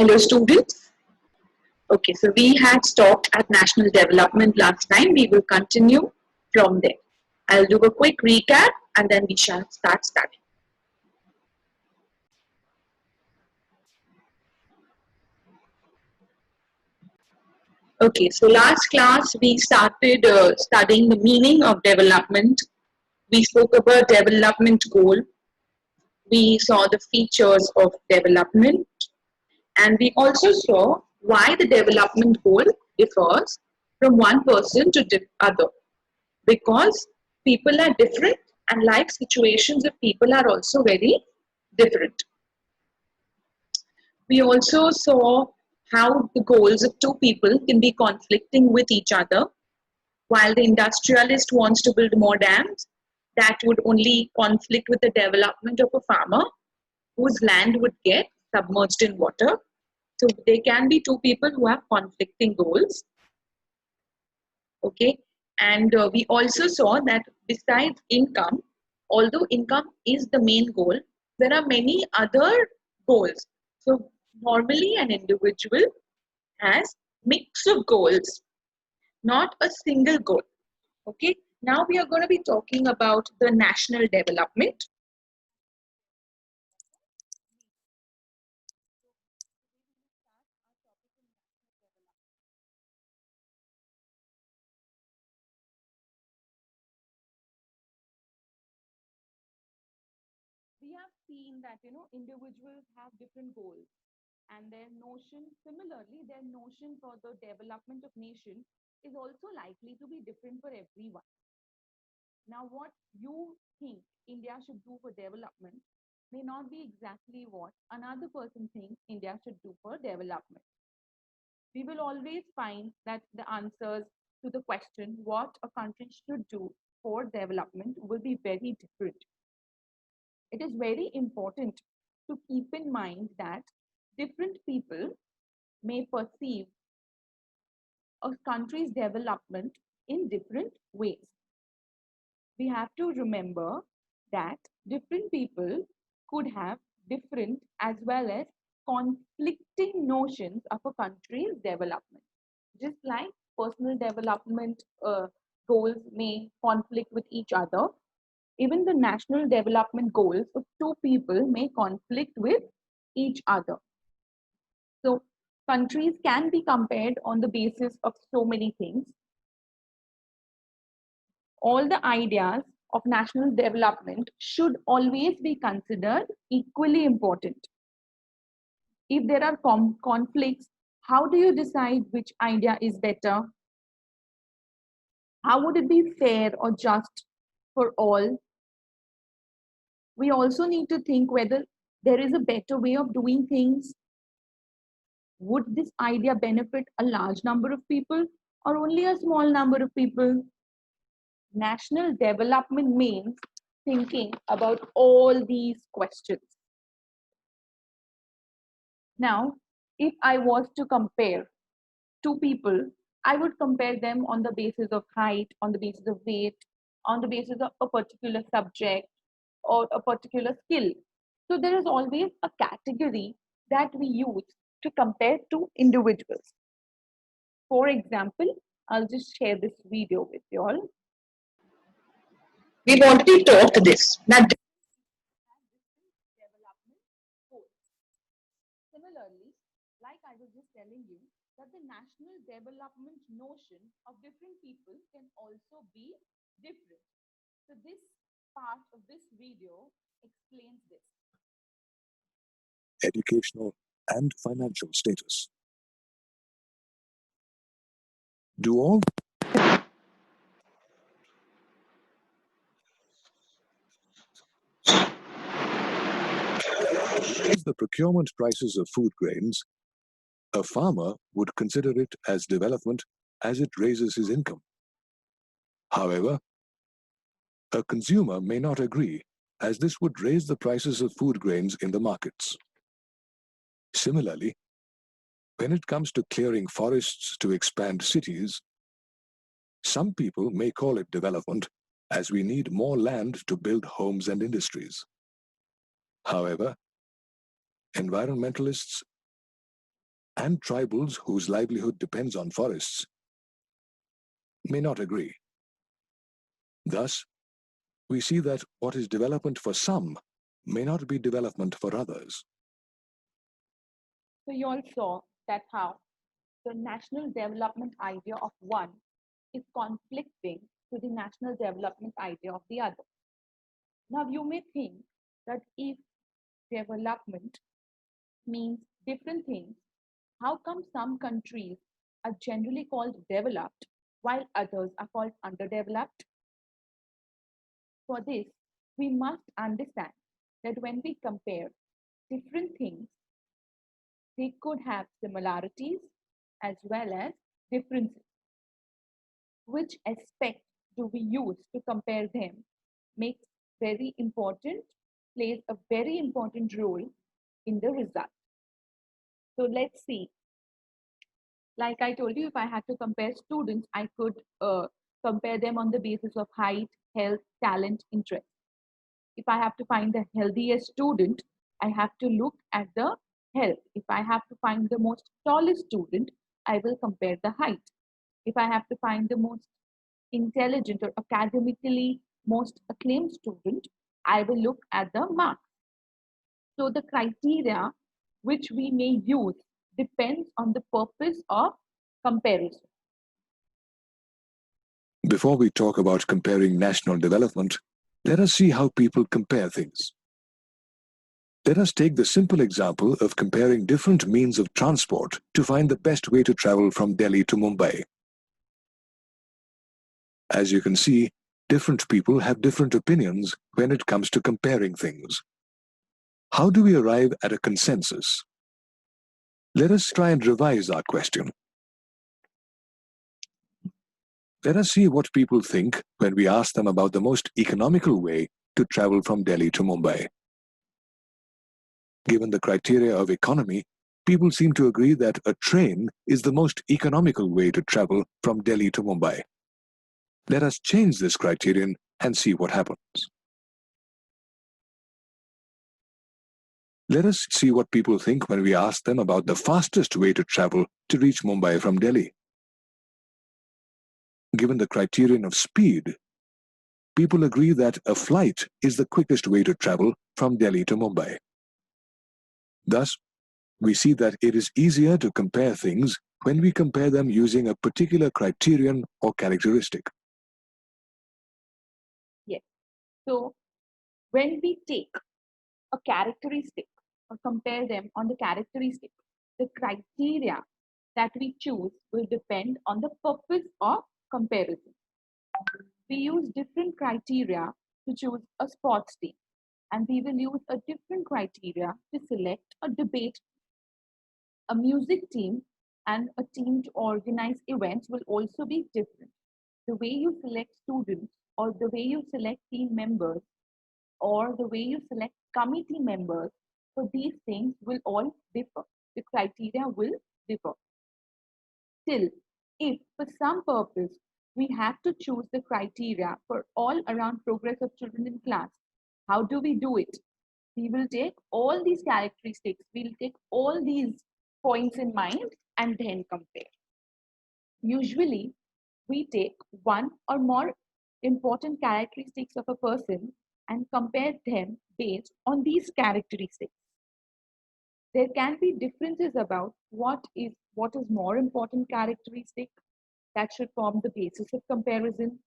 Hello students. Okay, so we had stopped at national development last time. We will continue from there. I'll do a quick recap and then we shall start studying. Okay, so last class we started studying the meaning of development. We spoke about development goal. We saw the features of development and we also saw why the development goal differs from one person to the other. Because people are different and life situations of people are also very different. We also saw how the goals of two people can be conflicting with each other. While the industrialist wants to build more dams, that would only conflict with the development of a farmer whose land would get submerged in water. So they can be two people who have conflicting goals. Okay, and we also saw that besides income, although income is the main goal, there are many other goals. So normally an individual has mix of goals, not a single goal. Okay, now we are going to be talking about the national development. We have seen that individuals have different goals and their notion, similarly their notion for the development of nation is also likely to be different for everyone. Now what you think India should do for development may not be exactly what another person thinks India should do for development. We will always find that the answers to the question what a country should do for development will be very different. It is very important to keep in mind that different people may perceive a country's development in different ways. We have to remember that different people could have different as well as conflicting notions of a country's development. Just like personal development goals may conflict with each other, even the national development goals of two people may conflict with each other. So countries can be compared on the basis of so many things. All the ideas of national development should always be considered equally important. If there are conflicts, how do you decide which idea is better? How would it be fair or just for all? We also need to think whether there is a better way of doing things. Would this idea benefit a large number of people or only a small number of people? National development means thinking about all these questions. Now, if I was to compare two people, I would compare them on the basis of height, on the basis of weight, on the basis of a particular subject or a particular skill. So there is always a category that we use to compare two individuals. For example, I'll just share this video with you all. We've already talked this. That development goals. Similarly, like I was just telling you, that the national development notion of different people can also be different. So this part of this video explains this. Educational and financial status. Do all raise the procurement prices of food grains, a farmer would consider it as development as it raises his income. However, a consumer may not agree, as this would raise the prices of food grains in the markets. Similarly, when it comes to clearing forests to expand cities, some people may call it development, as we need more land to build homes and industries. However, environmentalists and tribals whose livelihood depends on forests may not agree. Thus, we see that what is development for some may not be development for others. So you all saw that how the national development idea of one is conflicting to the national development idea of the other. Now you may think that if development means different things, how come some countries are generally called developed while others are called underdeveloped? For this, we must understand that when we compare different things, they could have similarities as well as differences. Which aspect do we use to compare them makes very important, plays a very important role in the result. So let's see. Like I told you, if I had to compare students, I could compare them on the basis of height, health, talent, interest. If I have to find the healthiest student, I have to look at the health. If I have to find the most tallest student, I will compare the height. If I have to find the most intelligent or academically most acclaimed student, I will look at the marks. So the criteria which we may use depends on the purpose of comparison. Before we talk about comparing national development, let us see how people compare things. Let us take the simple example of comparing different means of transport to find the best way to travel from Delhi to Mumbai. As you can see, different people have different opinions when it comes to comparing things. How do we arrive at a consensus? Let us try and revise our question. Let us see what people think when we ask them about the most economical way to travel from Delhi to Mumbai. Given the criteria of economy, people seem to agree that a train is the most economical way to travel from Delhi to Mumbai. Let us change this criterion and see what happens. Let us see what people think when we ask them about the fastest way to travel to reach Mumbai from Delhi. Given the criterion of speed, people agree that a flight is the quickest way to travel from Delhi to Mumbai. Thus, we see that it is easier to compare things when we compare them using a particular criterion or characteristic. Yes. So when we take a characteristic or compare them on the characteristic, the criteria that we choose will depend on the purpose of comparison. We use different criteria to choose a sports team, and we will use a different criteria to select a debate, a music team, and a team to organize events will also be different. The way you select students, or the way you select team members, or the way you select committee members for these things will all differ. The criteria will differ. Still, if for some purpose we have to choose the criteria for all around progress of children in class, how do we do it? We will take all these characteristics, we'll take all these points in mind and then compare. Usually, we take one or more important characteristics of a person and compare them based on these characteristics. There can be differences about what is more important characteristic that should form the basis of comparison.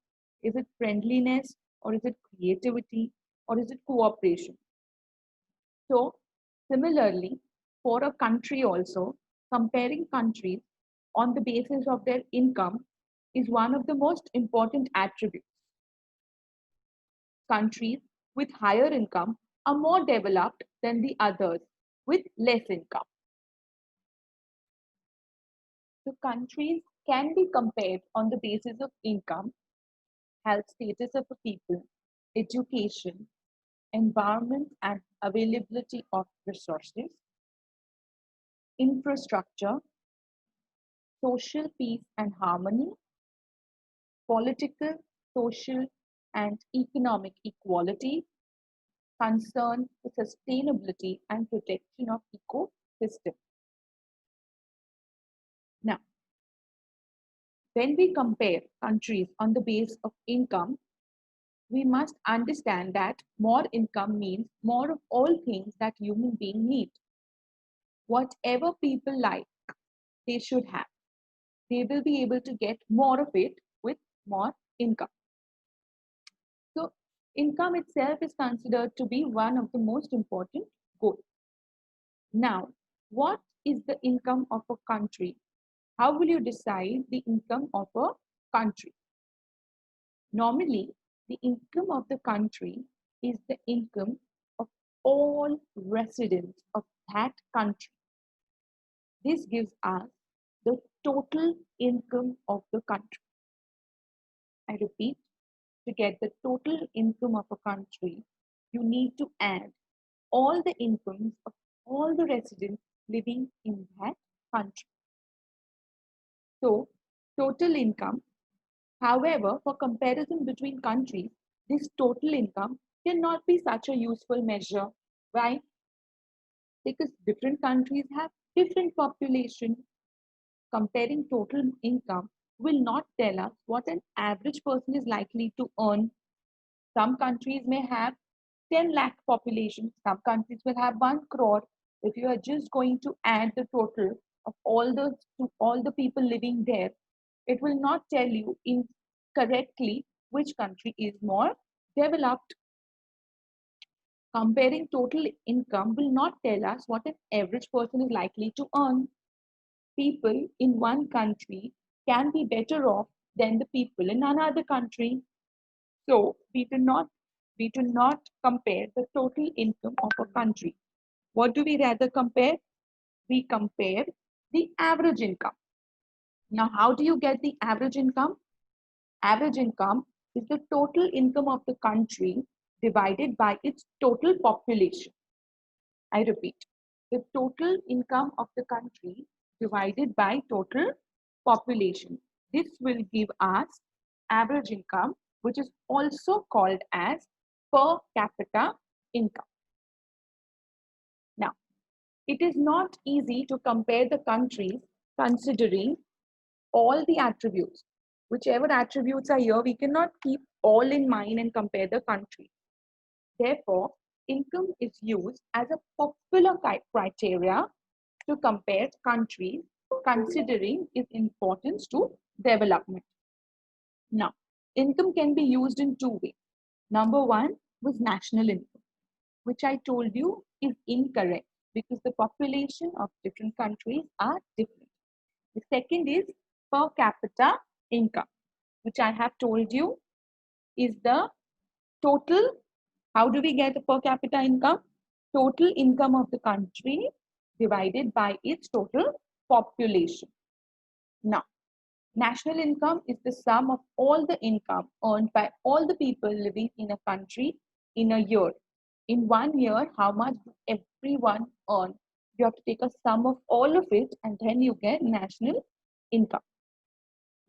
Is it friendliness, or is it creativity, or is it cooperation? So similarly, for a country also, comparing countries on the basis of their income is one of the most important attributes. Countries with higher income are more developed than the others with less income. So countries can be compared on the basis of income, health status of the people, education, environment and availability of resources, infrastructure, social peace and harmony, political, social, and economic equality, concern for sustainability and protection of ecosystem. when we compare countries on the base of income, we must understand that more income means more of all things that human beings need. Whatever people like, they should have. They will be able to get more of it with more income. So, income itself is considered to be one of the most important goals. Now, what is the income of a country? How will you decide the income of a country? Normally, the income of the country is the income of all residents of that country. This gives us the total income of the country. I repeat, to get the total income of a country, you need to add all the incomes of all the residents living in that country. So, total income. However, for comparison between countries, this total income cannot be such a useful measure. Why? Because different countries have different population. Comparing total income will not tell us what an average person is likely to earn. Some countries may have 10 lakh population, some countries will have 1 crore. If you are just going to add the total of all the people living there, it will not tell you incorrectly which country is more developed. Comparing total income will not tell us what an average person is likely to earn. People in one country can be better off than the people in another country. So we do not compare the total income of a country. What do we rather compare? We compare the average income. Now, how do you get the average income? Average income is the total income of the country divided by its total population. I repeat, the total income of the country divided by total population. This will give us average income, which is also called as per capita income. Now, it is not easy to compare the countries considering all the attributes. Whichever attributes are here, we cannot keep all in mind and compare the country. Therefore, income is used as a popular criteria to compare countries considering its importance to development. Now, income can be used in two ways. Number one was national income, which I told you is incorrect because the population of different countries are different. The second is per capita income, which I have told you is the total. How do we get the per capita income? Total income of the country divided by its total population. Now, national income is the sum of all the income earned by all the people living in a country in a year. In 1 year, how much everyone earn? You have to take a sum of all of it and then you get national income.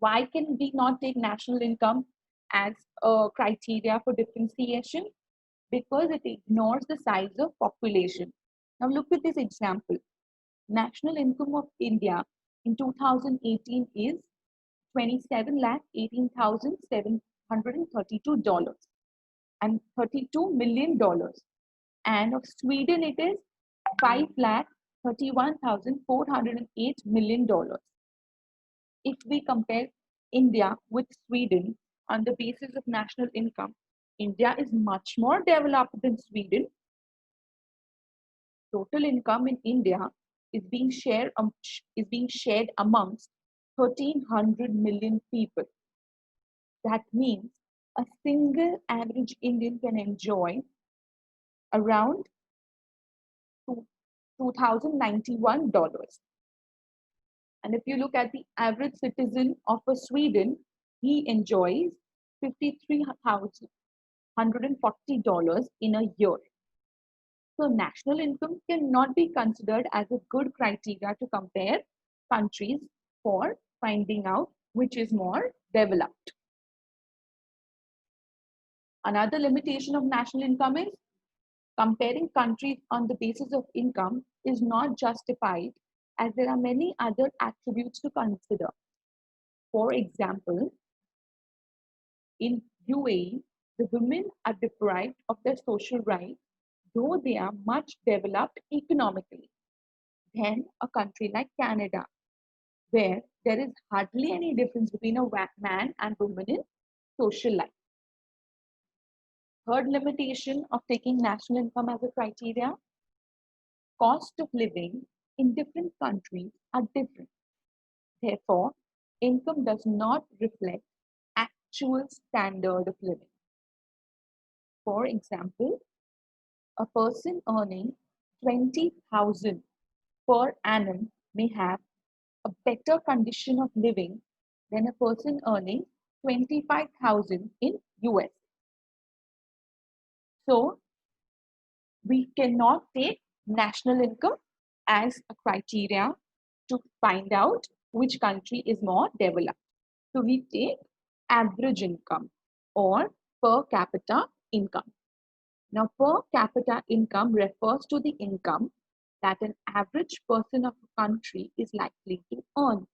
Why can we not take national income as a criteria for differentiation? Because it ignores the size of population. Now look at this example. National income of India in 2018 is 27,18,732 and $32 million. And of Sweden, it is 5,31,408 million dollars. If we compare India with Sweden on the basis of national income, India is much more developed than Sweden. Total income in India is being shared amongst 1,300 million people. That means a single average Indian can enjoy around $2,091. And if you look at the average citizen of a Sweden, he enjoys $53,140 in a year. So national income cannot be considered as a good criteria to compare countries for finding out which is more developed. Another limitation of national income is comparing countries on the basis of income is not justified as there are many other attributes to consider. For example, in UAE, the women are deprived of their social rights, though they are much developed economically than a country like Canada, where there is hardly any difference between a man and woman in social life. Third limitation of taking national income as a criteria, cost of living in different countries are different. Therefore, income does not reflect actual standard of living. For example, a person earning 20,000 per annum may have a better condition of living than a person earning 25,000 in US. So we cannot take national income as a criteria to find out which country is more developed. So we take average income or per capita income. Now, per capita income refers to the income that an average person of a country is likely to earn.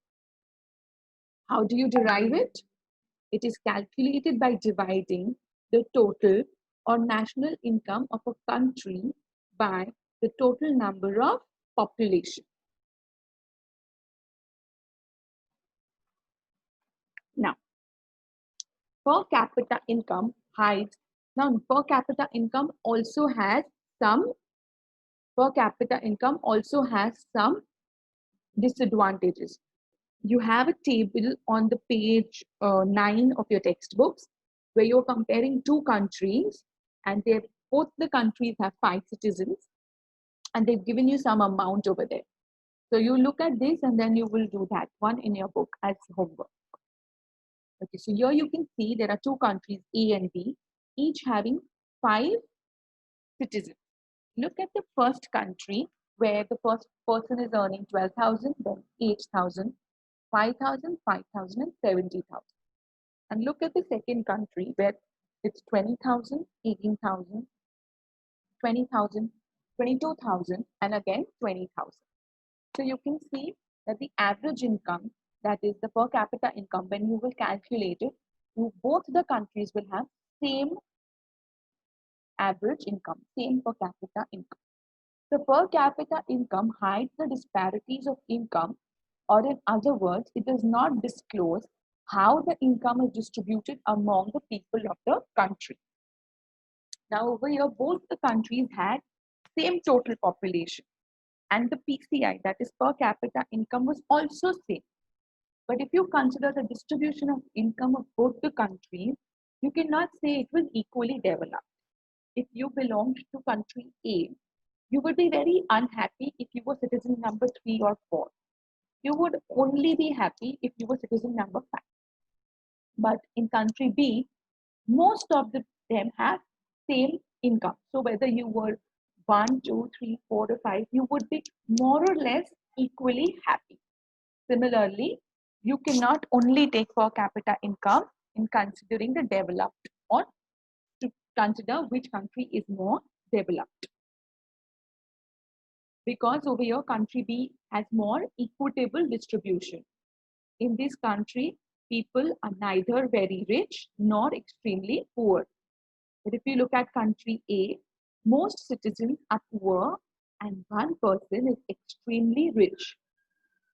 How do you derive it? It is calculated by dividing the total or national income of a country by the total number of population. Now, per capita income hides. Now, per capita income also has some disadvantages. You have a table on the page 9 of your textbooks where you're comparing two countries, and both the countries have 5 citizens, and they've given you some amount over there. So you look at this and then you will do that one in your book as homework. Okay, so here you can see there are two countries, A and B, each having 5 citizens. Look at the first country where the first person is earning 12,000, then 8,000, 5,000, 5,000, and 70,000. And look at the second country where it's 20,000, 18,000, 20,000, 22,000, and again 20,000. So you can see that the average income, that is the per capita income, when you will calculate it, both the countries will have same average income, same per capita income. The per capita income hides the disparities of income, or in other words, it does not disclose how the income is distributed among the people of the country. Now over here, both the countries had same total population, and the PCI, that is per capita income, was also same. But if you consider the distribution of income of both the countries, you cannot say it was equally developed. If you belonged to country A, you would be very unhappy if you were citizen number 3 or 4. You would only be happy if you were citizen number 5. But in country B, most of them have same income. So whether you were 1, 2, 3, 4, or 5, you would be more or less equally happy. Similarly, you cannot only take per capita income in considering the developed, or to consider which country is more developed. Because over here, country B has more equitable distribution. In this country, people are neither very rich nor extremely poor. But if you look at country A, most citizens are poor and one person is extremely rich.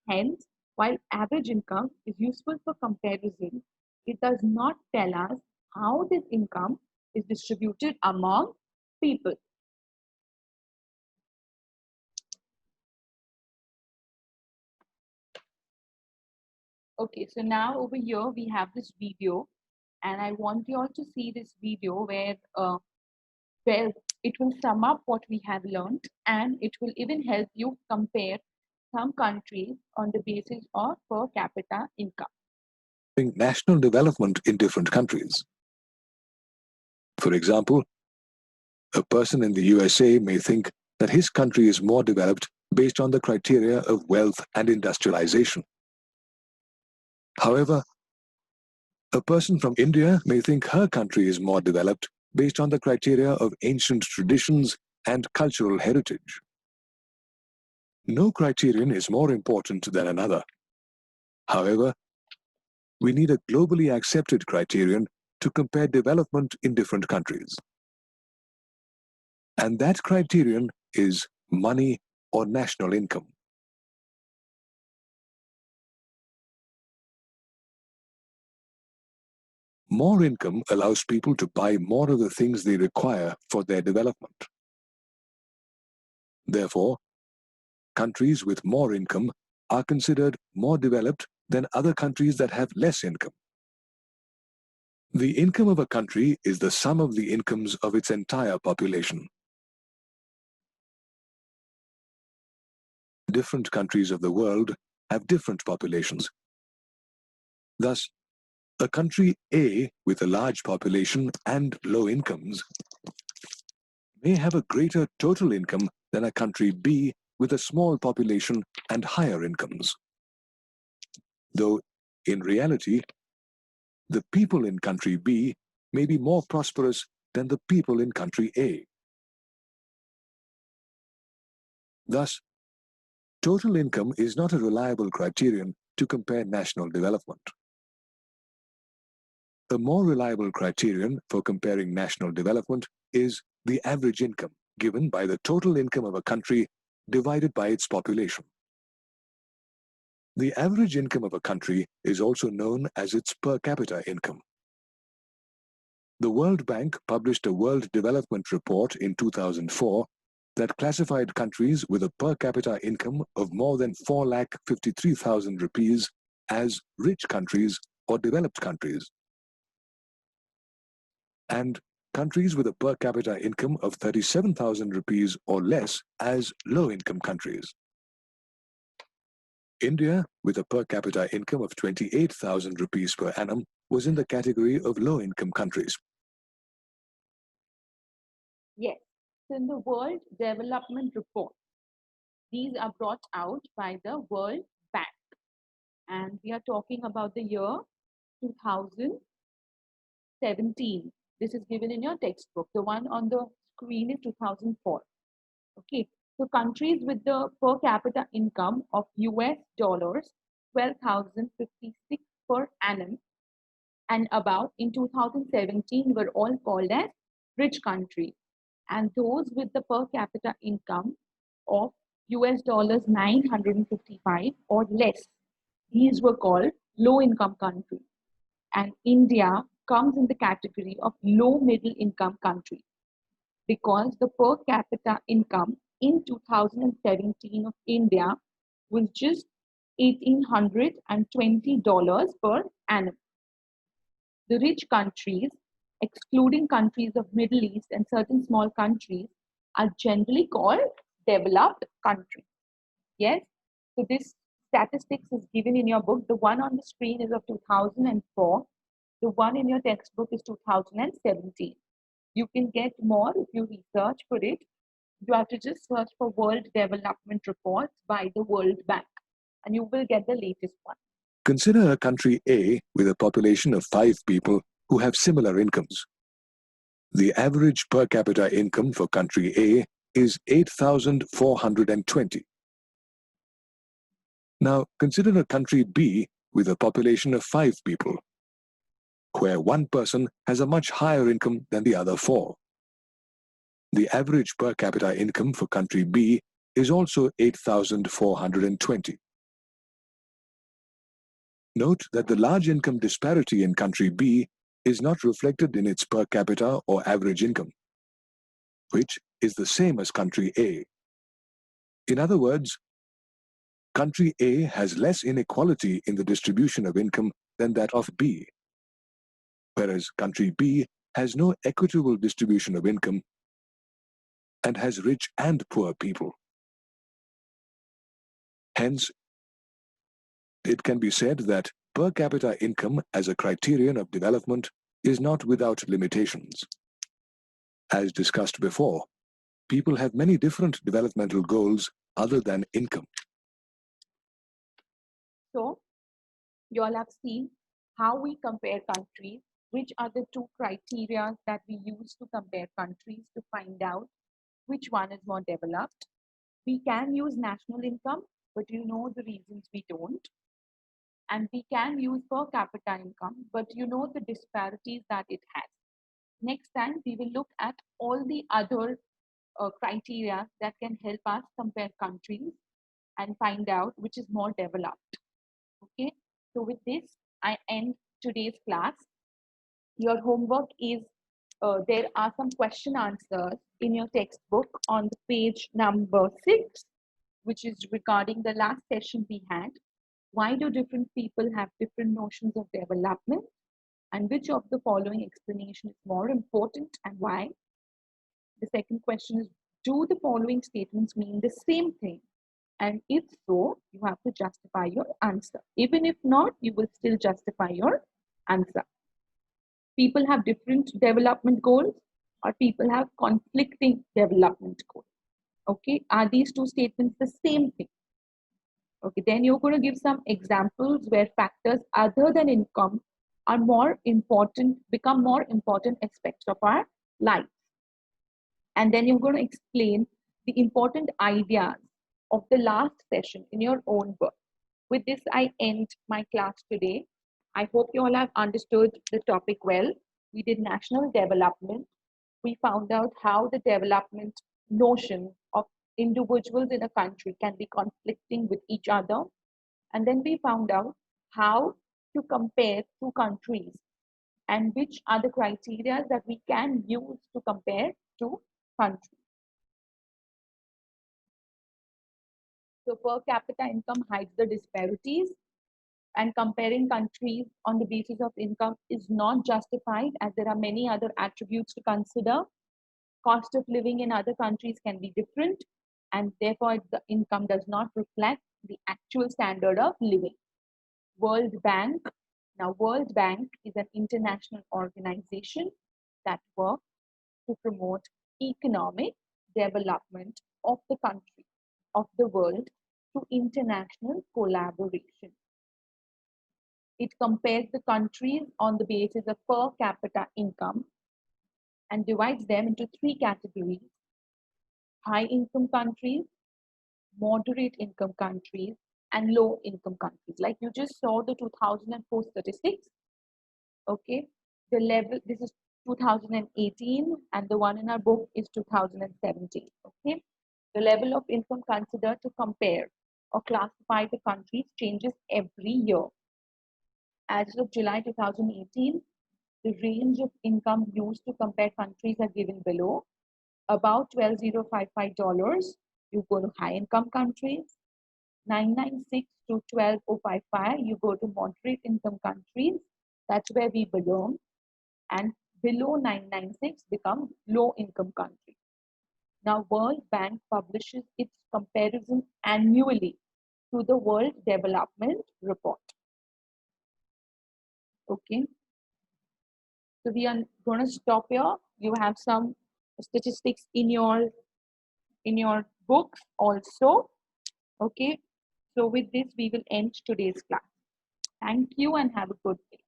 Hence, while average income is useful for comparison, it does not tell us how this income is distributed among people. Okay, so now over here we have this video, and I want you all to see this video where it will sum up what we have learned, and it will even help you compare some countries on the basis of per capita income. National development in different countries. For example, a person in the USA may think that his country is more developed based on the criteria of wealth and industrialization. However, a person from India may think her country is more developed based on the criteria of ancient traditions and cultural heritage. No criterion is more important than another. However, we need a globally accepted criterion to compare development in different countries. And that criterion is money or national income. More income allows people to buy more of the things they require for their development. Therefore, countries with more income are considered more developed than other countries that have less income. The income of a country is the sum of the incomes of its entire population. Different countries of the world have different populations. Thus, a country A with a large population and low incomes may have a greater total income than a country B with a small population and higher incomes. Though, in reality, the people in country B may be more prosperous than the people in country A. Thus, total income is not a reliable criterion to compare national development. A more reliable criterion for comparing national development is the average income given by the total income of a country divided by its population. The average income of a country is also known as its per capita income. The World Bank published a World Development Report in 2004 that classified countries with a per capita income of more than 4,53,000 rupees as rich countries or developed countries, and countries with a per capita income of 37,000 rupees or less as low-income countries. India, with a per capita income of 28,000 rupees per annum, was in the category of low-income countries. Yes. So in the World Development Report, these are brought out by the World Bank. And we are talking about the year 2017. This is given in your textbook. The one on the screen is 2004. Okay. So countries with the per capita income of US dollars 12,056 per annum and above in 2017 were all called as rich countries. And those with the per capita income of US dollars 955 or less, these were called low income countries. And India comes in the category of low middle income country because the per capita income in 2017 of India was just $1,820 per annum. The rich countries, excluding countries of Middle East and certain small countries, are generally called developed countries. Yes, so this statistics is given in your book. The one on the screen is of 2004. The one in your textbook is 2017. You can get more if you research for it. You have to just search for World Development Reports by the World Bank, and you will get the latest one. Consider a country A with a population of 5 people who have similar incomes. The average per capita income for country A is 8,420. Now consider a country B with a population of 5 people, where one person has a much higher income than the other 4. The average per capita income for country B is also 8,420. Note that the large income disparity in country B is not reflected in its per capita or average income, which is the same as country A. In other words, country A has less inequality in the distribution of income than that of B, whereas country B has no equitable distribution of income and has rich and poor people. Hence, it can be said that per capita income as a criterion of development is not without limitations. As discussed before, people have many different developmental goals other than income. So, you all have seen how we compare countries, which are the 2 criteria that we use to compare countries to find out which one is more developed. We can use national income, but you know the reasons we don't. and we can use per capita income, but you know the disparities that it has. Next time, we will look at all the other criteria that can help us compare countries and find out which is more developed. Okay, so with this, I end today's class. Your homework is there are some question answers in your textbook on the page number 6, which is regarding the last session we had. Why do different people have different notions of development? And which of the following explanation is more important and why? The second question is, do the following statements mean the same thing? And if so, you have to justify your answer. Even if not, you will still justify your answer. People have different development goals, or people have conflicting development goals. Okay, are these two statements the same thing? Okay, then you're going to give some examples where factors other than income are more important, become more important aspects of our life. And then you're going to explain the important ideas of the last session in your own work. With this, I end my class today. I hope you all have understood the topic well. We did national development. We found out how the development notion of individuals in a country can be conflicting with each other. And then we found out how to compare two countries and which are the criteria that we can use to compare two countries. So per capita income hides the disparities, and comparing countries on the basis of income is not justified as there are many other attributes to consider. Cost of living in other countries can be different, and therefore the income does not reflect the actual standard of living. World Bank. Now, World Bank is an international organization that works to promote economic development of the country, of the world, through international collaboration. It compares the countries on the basis of per capita income and divides them into 3 categories: high income countries, moderate income countries, and low income countries. Like you just saw the 2004 statistics. Okay, the level, this is 2018, and the one in our book is 2017. Okay, the level of income considered to compare or classify the countries changes every year. As of July 2018, the range of income used to compare countries are given below. About $12,055, you go to high income countries. 996 to 12,055, you go to moderate income countries. That's where we belong. And below 996 become low income countries. Now, World Bank publishes its comparison annually to the World Development Report. Okay. So we are going to stop here. You have some statistics in your books also. Okay. So with this, we will end today's class. Thank you and have a good day.